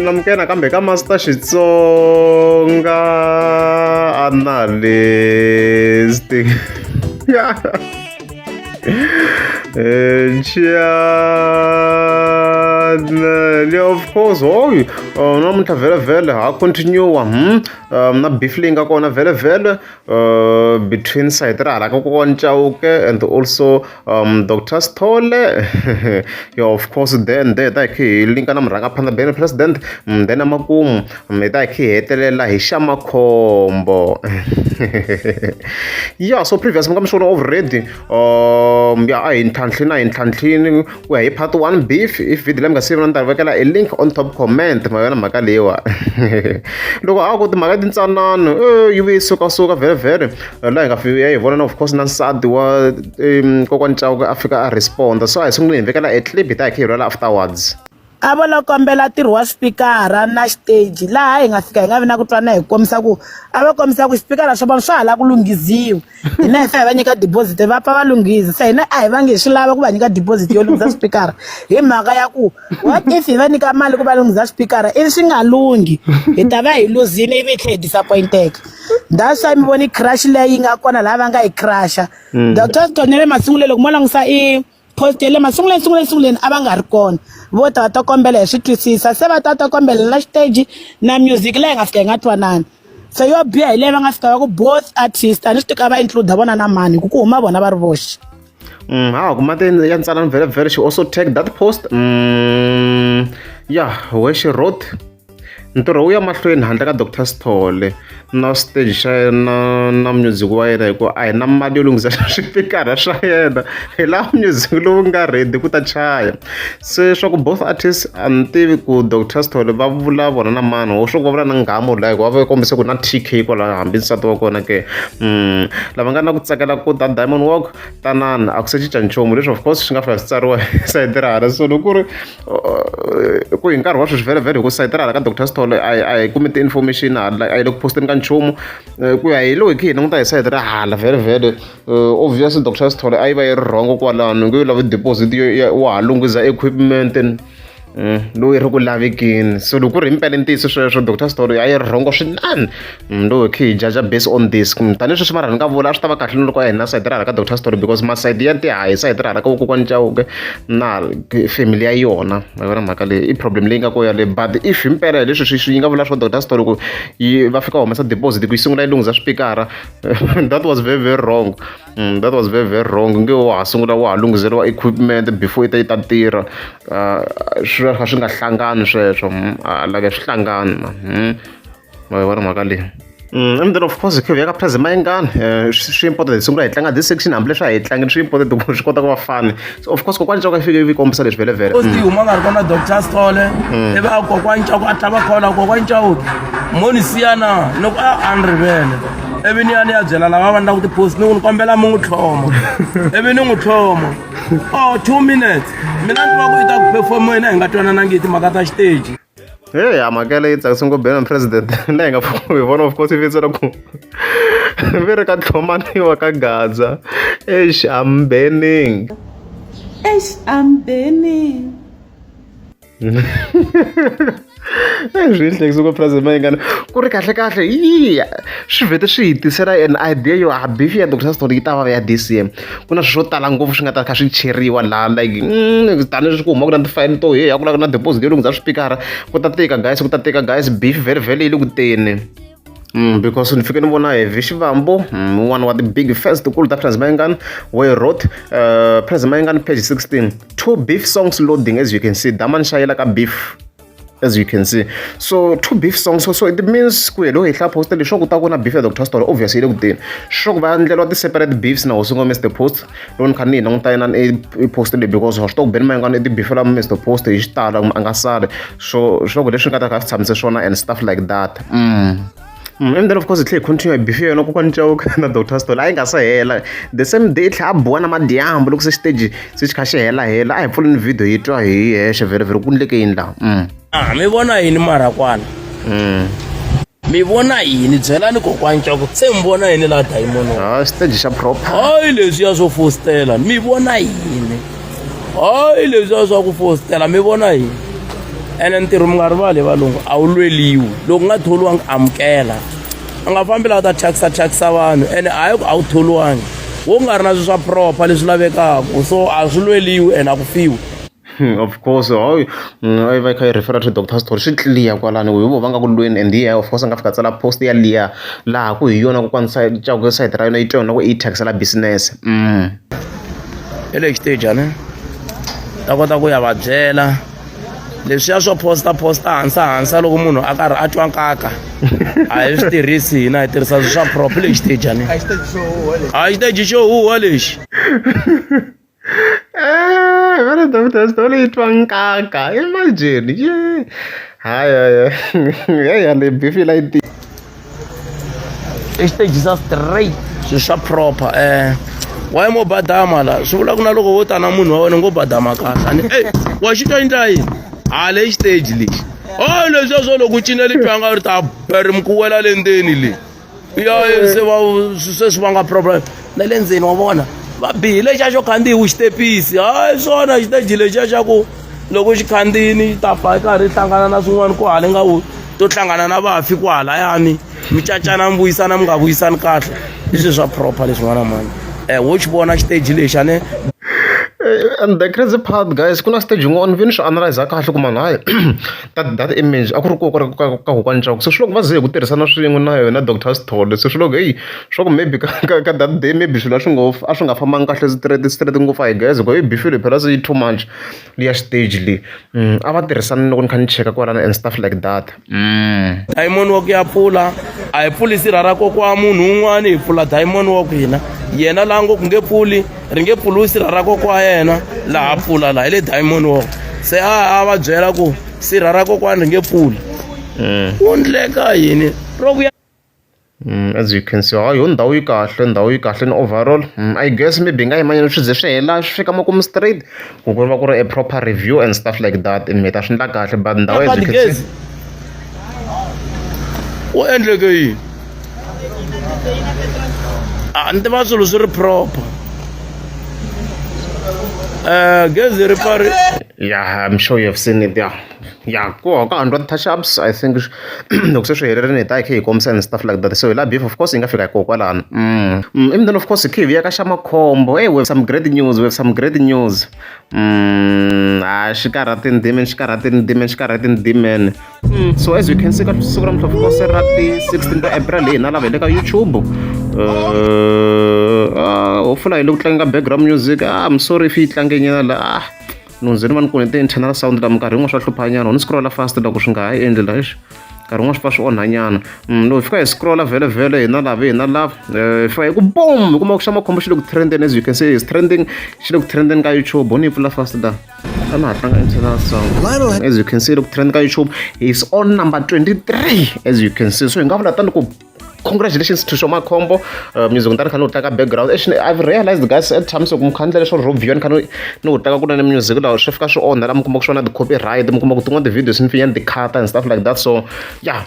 namkena kambe ka Master Xitsonga analyst. Of course, namuntlha vele ha continue na beef leyi nga kona vele between side ra hala ka kokwana Chauke and also Dr. Sithole. Of course then there ta hi linka na murhangaphandla Ben President then amakumu mi ta hi hetelela hi xa makhombo. So previous mi nga mi swona already a hi ntlhantlhini ku ya hi part 1 beef. If video leyi mi nga si vona ni ta vekela a link on top comment ma yona mhaka leyiwa. Loko a ku timhaka tintsanana yi vuye sukasuka vele laha hi nga hi vona na of course na nsati wa kokwana Chauke a fika a responda. So a hi sungule hi vekela a clip hi ta hi kha hi rhwala afterwards. A vona kombela ntirho wa xipikara na stage laha hi nga fika hi nga vi na ku twana hi kombisa ku a va kombisa ku xipikara swa vona swa hala ku lunghisiwa. Hina hi fa hi va nyika deposit va pfa va lunghisa. Se hina a hi va nge swi lava ku va nyika deposit yo lunghisa xipikara hi mhaka ya ku what if hi va nyika mali ku va lunghisa xipikara ivi swi nga lunghi hi ta va hi luzile ivi hi tlhe hi disappointeka. That's why mi voni crash leyi nga kona laha va nga hi crasha. Dr. Tonele masungulelo loko mo langisa post le masunguleni a va nga ri kona vo ta kombela hi swi twisisa se va ta kombela na stage na music leyi nga fika hi nga twanani. So yo biha hi leyi va nga fika va ku both artists a ni swi tika va include vona na mani ku huma vona va ri voxe. Ku mati ya ntsanana vele she also tagged that post where she wrote ntirho wu ya mahlweni handle ka Dr. Sithole na stage xa yena na music wa yena hikuva a hi na mali yo lunghisa swipikara swa yena hi lava music lowu nga ready ku ta chaya. Se swa ku both artists a ni tivi ku Dr. Sithole va vula vona na mani wo swa ku va vula na Nghamu laha hikuva va kombise ku na TK kwala hambi nsati wa kona ke lava nga na ku tsakela ku ta Diamond Walk tanani a ku se cinca nchumu leswi of course swi nga fika swi tsariwa sayiti ra hala. So loko ku ri ku hi nkarhi wa sweswi vele hi ku sayiti ra hala ka Dr. Sithole a hi kumi ti-information hala a yi le ku posteni ka nchumu ku ya hi lowu hi kha hi languta hi sayiti ra hala vele obviously Dr. Sithole a yi va yi ri wrong kwalano nge yi lava deposit wa ha lunghisa equipment lowu yi ri ku lavekini. So loko ku ri himpela ntiyiso sweswo Dr. Sithole a yi ri wrong swinene lowu hi kha hi jaja based on this. Tanihileswi mara ni nga vula a swi ta va kahle loko a hi na sayiti ra hala ka Dr. Sithole because masayiti ya ti hayi sayiti ra hala ka kokwana Chauke na family ya yona ma vona mhaka leyi i problem leyi nga ko yale. But if himpela hi leswi swi yi nga vula swa Dr. Sithole ku yi va fika humesa deposit ku yi sungula yi lunghisa swipikara that was very wrong. That was very wrong. Nge wa ha sungula wa ha lunghiseriwa equipment before yi ta tirha swi kha swi nga hlangani sweswo like swi hlangani ma vona mhaka leyi. And then of course hi veka Praise Mayengani swi important hi sungula hi tlanga this section hambi leswi a hi tlangini swi important ku swi kota ku va fani. So of course kokwana Chauke a fike yi kombisa leswi vele post yi huma nga ri kona Dr. Sithole ivi a kokwana Chauke a tlava kona kokwana Chauke moni siyana loko a ni rivele ivi ni ya ni ya byela lava va endlaku ti-post ni ku ni kombela mi n'wi tlhoma ivi ni n'wi tlhoma 2 minutes mina ni tiva ku i ta ku perform wena hi nga twananangi hi timhaka ta xiteji. Mhaka leyi tsakisa ngopfu Ben President leyi hi nga hi vona of course yi vitsela ku vi ri ka tlhomaniwa ka Gaza I'm burning. Swi hlekisa ku Praise Mayengani ku ri kahle swi vhete swi hi tisela an idea yo beef ya Dr. Sithole yi ta va ya DCM ku na swilo swo tala ngopfu swi nga ta kha swi cheriwa laha like tanihileswi ku humaka na tifayini to ya ku lava na deposit yo lunghisa swipikara ku ta tika guys beef vele yi le ku teni. Because ni fike ni vona hi Vishivambo one wa the big first to call that Praise Mayengani where he wrote Praise Mayengani page 16 2 beef songs loading as you can see Daman Shayela ka beef as you can see. So 2 beef songs so it means ku hello hi hla post leswaku ta kona beef ya Dr. Sithole obviously le ku teni sure ku va endleriwa ti-separate beefs na hosi ngo Mr. Post loko ni kha ni hi languta yena i post leyi because swi tiva ku Ben Mayengani i ti-beefela Mr. Post hi xitalo a nga sali so sure ku leswi nga ta kha swi tshamise swona and stuff like that. And then of course hi continue beef yena kokwana Chauke na Dr. Sithole a yi nga se hela the same day i tlhe a boha na madyambu loko se stage se xi kha xi hela a hi pfuleni video yi twa hi hexe vele ku endleke yini laha. Mi vona yini marakwana mi vona yini byelani kokwana Chauke se mi vona yini laha Diamond stage xa proper hayi leswiya swo fostela mi vona yini hayi leswiya swa ku fostela mi vona yini ene ntirho mi nga rivali valungu a wu lweliwi loko nga tholiwangi amukela a nga fambi laha ta taxa vanhu ene hayi ku a wu tholiwangi wo nga ri na swi swa proper leswi lavekaka so a swi lweliwi ene a ku fiwi. Of course, I va kha yi refer to Dr. Story swi clear kwalani hi vo va nga ku lweni and yeah of course a nga fika tsala post ya liya laha ku hi yona ku ku site ra yona yi twa yona ku i taxela business. Hi le xiteji ne ta kota ku ya va byela leswiya swo posta hansa loko munhu a karhi a twa nkaka a hi swi tirhisi hina hi tirhisa swi swa proper le xiteji ne a xiteji xo huwa lexi. Vana Dr. Story yi twa nkaka imagine ye hayi le bifi la yi exiteji sa straight swi swa proper waye mo badama la swi vula ku na loko wo ta na munhu wa wena ngo badama kahle wa xitwa endla yini a le xiteji lexi leswiya swo loko u cinele twanga ri ta ri ku wela le ndzeni le ya swi vanga problem na le ndzeni wa vona va bihile xa xo khandziyiwi xitepisi hayi swona xiteji lexiya xa ku loko xi khandziyini ta pfa yi karhi yi hlangana na swin'wana ku hala nga to hlangana na vafi ku halayani mi cacana mi vuyisana mi nga vuyisani kahle i swilo swa proper leswin'wana mani wo xi vona xiteji lexi ne. And the crazy part guys ku na stage yin'wana vini swi analyze kahle ku mani hayi that image a ku ri ka kokwana Chauke so swi loko va ze ku tirhisana swin'we na yona Dr. Story so swi loko swa ku maybe ka that day maybe swilo a swi nga fambangi kahle straight ngopfu I guess ku hi bifile phela se yi too much liya stage leyi a va tirhisana loko ni kha ni cheka kwalana and stuff like that. Diamond walk ya pfula a hi pfuli sirha ra kokwa munhu un'wana hi pfula Diamond walk hina yena laha ngo ku nge pfuli ri nge pfuli sirha ra kokwa yena laha pfula laha hi le Diamond walk se a va byela ku sirha ra kokwana ri nge pfuli ku ndleka yini ro vuya. As you can see hayi ndhawu yi kahle ni overall I guess maybe nga yimanyana swi ze swi hela swi fika makumu straight ku va ku ri a proper review and stuff like that mi ta swi ndla kahle but ndhawu as you can see u endleke yini a ni tiva swilo swi ri proper gezi ri pari. Yeah, I'm sure you have seen it. Yeah, go ka 100 touch-ups. I think loko se swi helerile ta hi kombisa and stuff like that. So la beef of course yi nga fika hi kwalana. And then of course hi ya ka xa makhombo. Hey, we have some great news. Xi karhati ndimeni. So as you can see ka siku ra of course ra ti 16 April hi na lava hi le ka YouTube. Hopefully hi le ku tlanga background music. I'm sorry if yi tlange nyana la nonzeni va ni ku ni ti internal sound la minkarhi yin'wana swa hluphanyana ni scrolla fast loko swi nga ha endli la exi nkarhi yin'wana swi fa swi onhanyana loko hi fika hi scrolla vhele hina lava hi fika hi ku boom hi kuma ku xa makhombo xi le ku trendeni as you can see is trending xi le ku trendeni ka YouTube ni yi pfula fast da a na ha tlanga internal sound as you can see loko trend ka YouTube is on number 23 as you can see so hi nga vula tani ku congratulations to Shoma Combo music ndari khani utaka background actually I've realized guys at times kumkhandla leswo review ni khani no utaka kuna music la swi fika swi onha la mukuma ku swona the copyright mukuma ku tin'wana the videos ni finya the cut and stuff like that so yeah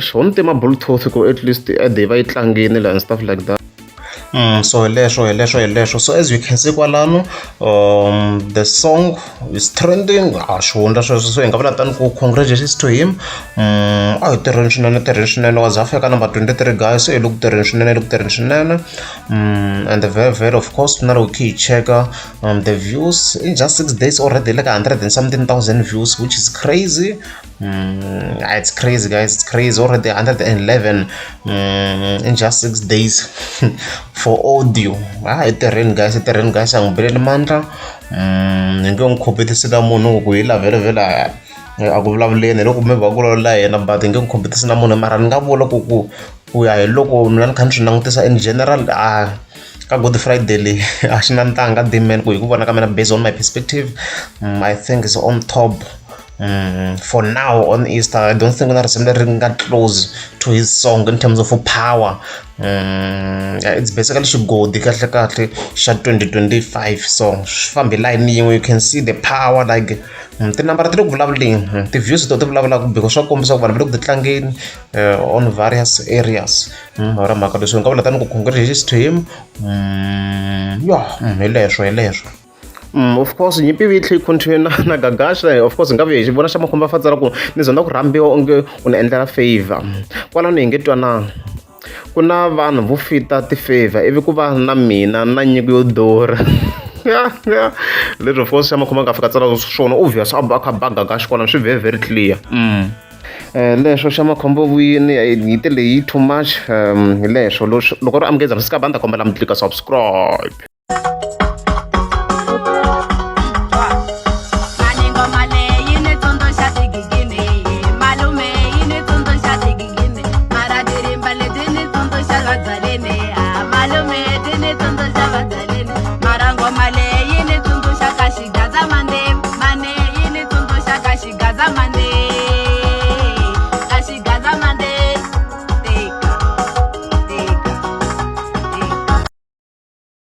shonte ma bluetooth ko at least they va itlangeni la and stuff like that. So leswo so as you can see kwalano the song is trending shonda so hi nga vula tani ku congratulations to him a hi tirheni swinene wa za fika number 23 guys hi loku tirheni swinene and very of course na loko hi cheka the views in just 6 days already like 100 and something thousand views which is crazy. It's crazy guys, it's crazy already 111 in just 6 days for audio. Hi tirheni guys a ngi bileli mandla ni nge n'wi khopetisela munhu ku hi la vhele a ku vulavuleni loko mi va ku la yena but hi nge n'wi khompetisi na munhu mara ni nga vula ku ya hi loko mina ni kha ni swi langutisa in general ka Good Friday leyi a xi na ntanga Dman ku hi ku vona ka mina based on my perspective I think it's on top. For now on Easter I don't think that got close to his song in terms of power. It's basically should go kahle shot 2025 so fambi line you can see the power like the number ti le ku vulavuleni the views to ti vulavulaka because swa kombisa ku vanhu va le ku titlangeni on various areas mara mhaka leswi nga vula tani ku congratulations to him hi leswo Of course nyimpi yi tlhe yi continue na gagasha of course hi nga vi hi vona xa makhombo va fatsala ku ni zonda ku rhambiwa onge u ni endlela favor kwalano hi nge twananga ku na vanhu vo fita ti-favor ivi ku va na mina na nyiko yo durha leswi of course xa makhombo nga fika tsala swona obvious a kha bagaga xikwalano swi very clear leswo xa makhombo vuyini hi te leyi too much hi leswo loko ri amukeza swi ka va ni ta kombela mi tlika subscribe.